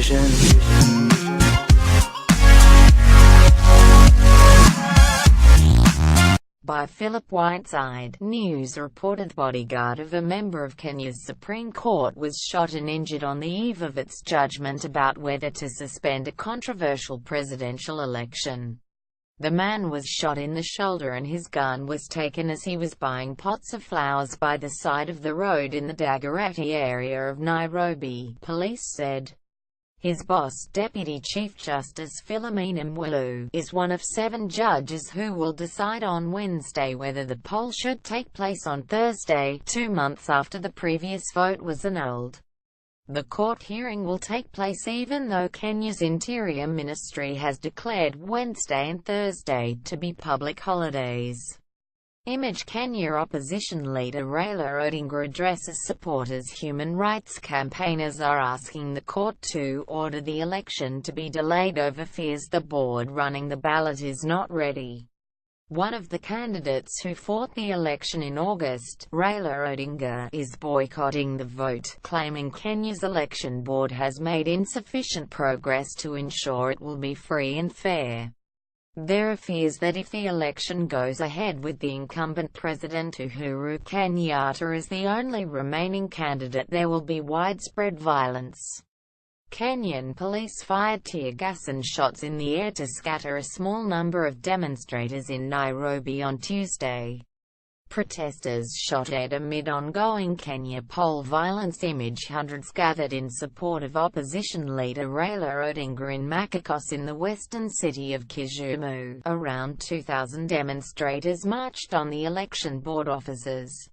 vision. By Philip Whiteside. News reported bodyguard of a member of Kenya's Supreme Court was shot and injured on the eve of its judgment about whether to suspend a controversial presidential election. The man was shot in the shoulder and his gun was taken as he was buying pots of flowers by the side of the road in the Dagoretti area of Nairobi, police said. His boss, Deputy Chief Justice Philomena Mwilu, is one of 7 judges who will decide on Wednesday whether the poll should take place on Thursday, 2 months after the previous vote was annulled. The court hearing will take place even though Kenya's Interior Ministry has declared Wednesday and Thursday to be public holidays. Image Kenya opposition leader Raila Odinga addresses supporters. Human rights campaigners are asking the court to order the election to be delayed over fears the board running the ballot is not ready. One of the candidates who fought the election in August, Raila Odinga, is boycotting the vote, claiming Kenya's election board has made insufficient progress to ensure it will be free and fair. There are fears that if the election goes ahead with the incumbent President Uhuru Kenyatta as the only remaining candidate, there will be widespread violence. Kenyan police fired tear gas and shots in the air to scatter a small number of demonstrators in Nairobi on Tuesday. Protesters shot at amid ongoing Kenya poll violence. Image hundreds gathered in support of opposition leader Raila Odinga in Machakos in the western city of Kisumu. Around 2,000 demonstrators marched on the election board offices.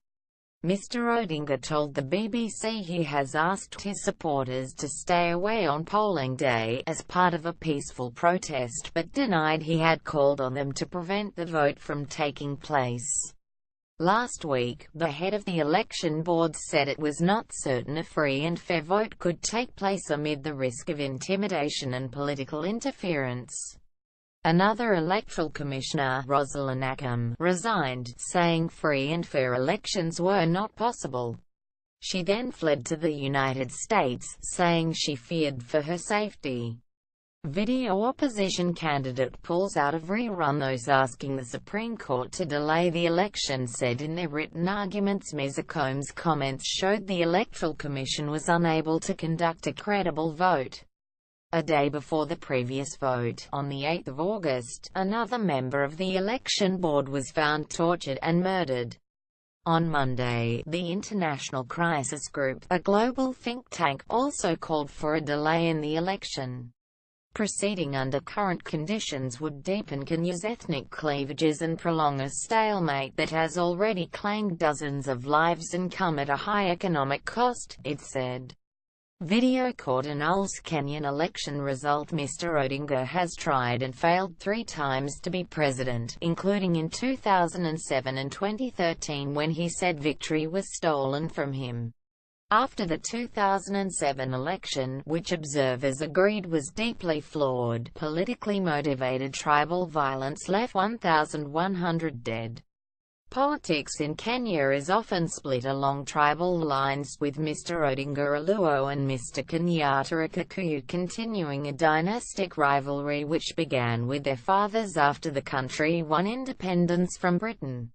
Mr. Odinga told the BBC he has asked his supporters to stay away on polling day, as part of a peaceful protest, but denied he had called on them to prevent the vote from taking place. Last week, the head of the election board said it was not certain a free and fair vote could take place amid the risk of intimidation and political interference. Another electoral commissioner, Rosalind Ackham, resigned, saying free and fair elections were not possible. She then fled to the United States, saying she feared for her safety. Video opposition candidate pulls out of rerun. Those asking the Supreme Court to delay the election said in their written arguments Ms. Combs' comments showed the Electoral Commission was unable to conduct a credible vote. A day before the previous vote, on the 8th of August, another member of the election board was found tortured and murdered. On Monday, the International Crisis Group, a global think tank, also called for a delay in the election. Proceeding under current conditions would deepen Kenya's ethnic cleavages and prolong a stalemate that has already claimed dozens of lives and come at a high economic cost, it said. Video court annuls Kenyan election result. Mr. Odinga has tried and failed 3 times to be president, including in 2007 and 2013 when he said victory was stolen from him. After the 2007 election, which observers agreed was deeply flawed, politically motivated tribal violence left 1,100 dead. Politics in Kenya is often split along tribal lines, with Mr. Odinga a Luo and Mr. Kenyatta a Kikuyu, continuing a dynastic rivalry which began with their fathers after the country won independence from Britain.